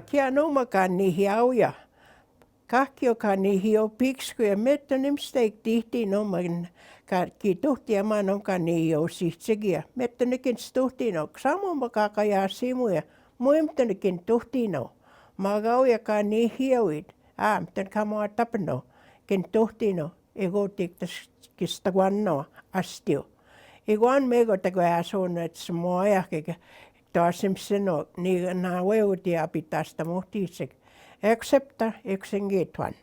kia no maka nihiauya. Kakio ka nihio pikskuya mettonim steak tihti no man ka ki tuhtia manom ka nihio sitsigia. Mettonikin stuhtino. Samo makakaya simuya. Muimtonikin tuhtino. Magauya ka nihioid. Mten kamoa tapno. Kin tuhtino. Ego tiktas kistaguanno astio. Iguan mego tego asun et smoya ke taasimsino ni na weuti apitasta muhtisik. Except the one.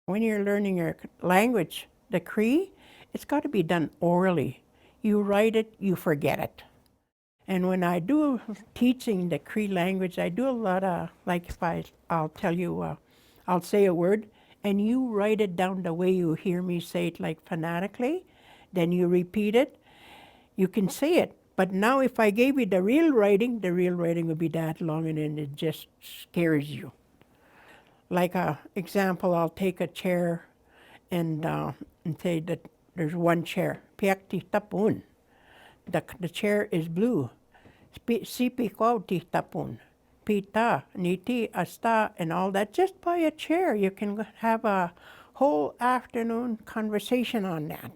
When you're learning your language, the Cree, it's got to be done orally. You write it, you forget it. And when I do teaching the Cree language, I do a lot of, like if I'll tell you, I'll say a word, and you write it down the way you hear me say it, like phonetically, then you repeat it, you can say it. But now if I gave you the real writing would be that long and then it just scares you. Like a example, I'll take a chair and say that there's one chair. Piak tapun. The chair is blue. Sipi kwau tapun. Pita, niti, asta, and all that. Just by a chair, you can have a whole afternoon conversation on that.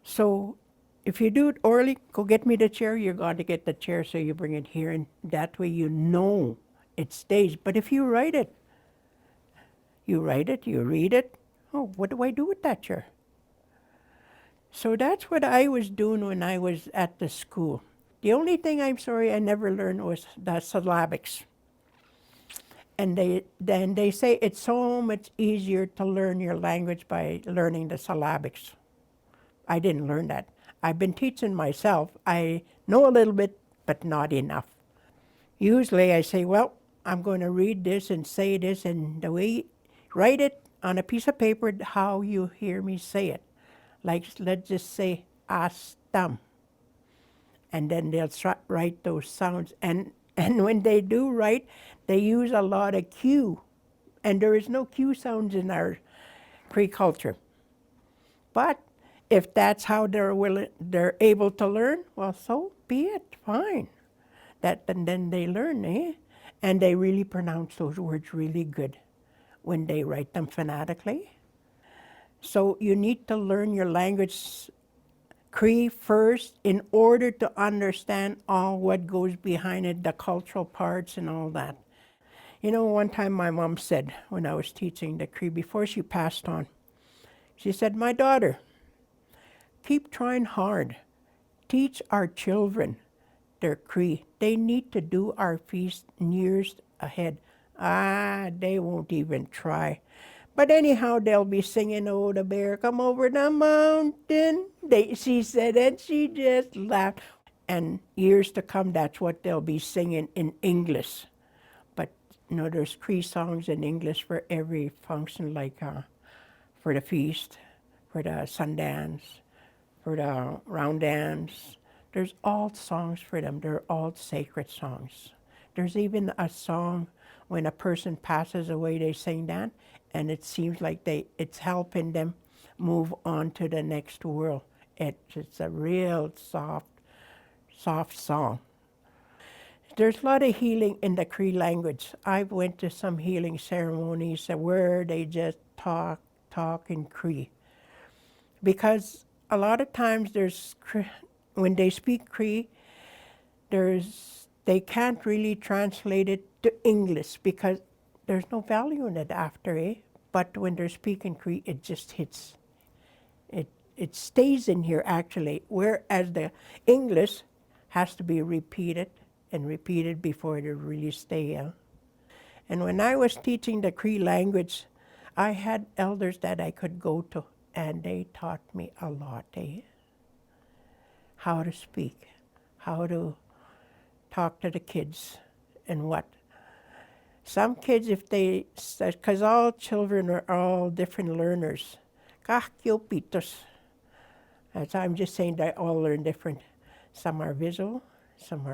So if you do it orally, go get me the chair, you're going to get the chair, so you bring it here, and that way you know it stays. But if you write it, you read it, oh, what do I do with that chair? So that's what I was doing when I was at the school. The only thing I'm sorry I never learned was the syllabics. And they say it's so much easier to learn your language by learning the syllabics. I didn't learn that. I've been teaching myself. I know a little bit, but not enough. Usually I say, well, I'm going to read this and say this, and the way, write it on a piece of paper how you hear me say it. Like, let's just say, astam. And then they'll write those sounds. And when they do write, they use a lot of Q. And there is no Q sounds in our Cree culture. But if that's how they're able to learn, well, so be it, fine. And then they learn, eh? And they really pronounce those words really good when they write them phonetically. So you need to learn your language Cree first in order to understand all what goes behind it, the cultural parts and all that. You know, one time my mom said, when I was teaching the Cree, before she passed on, she said, my daughter, keep trying hard. Teach our children their Cree. They need to do our feast years ahead. They won't even try. But anyhow, they'll be singing, oh, the bear come over the mountain. She said, and she just laughed. And years to come, that's what they'll be singing in English. But, you know, there's Cree songs in English for every function, like for the feast, for the Sundance, for the round dance. There's all songs for them. They're all sacred songs. There's even a song when a person passes away, they sing that, and it seems like it's helping them move on to the next world. It's a real soft song. There's a lot of healing in the Cree language. I went to some healing ceremonies where they just talk in Cree. Because a lot of times when they speak Cree, they can't really translate it to English because there's no value in it after, eh? But when they're speaking Cree, it just hits. It stays in here actually, whereas the English has to be repeated and repeated before it really stay. And when I was teaching the Cree language, I had elders that I could go to, and they taught me a lot, eh? How to speak, how to talk to the kids, and what. Some kids, because all children are all different learners. As I'm just saying, they all learn different. Some are visual, some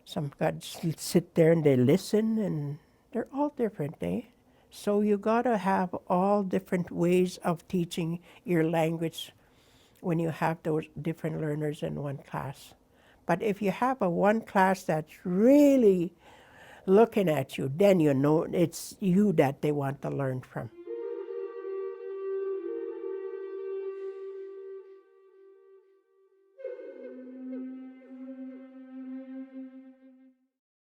sit there and they listen, and they're all different, eh? So you gotta have all different ways of teaching your language when you have those different learners in one class. But if you have one class that's really looking at you, then you know it's you that they want to learn from.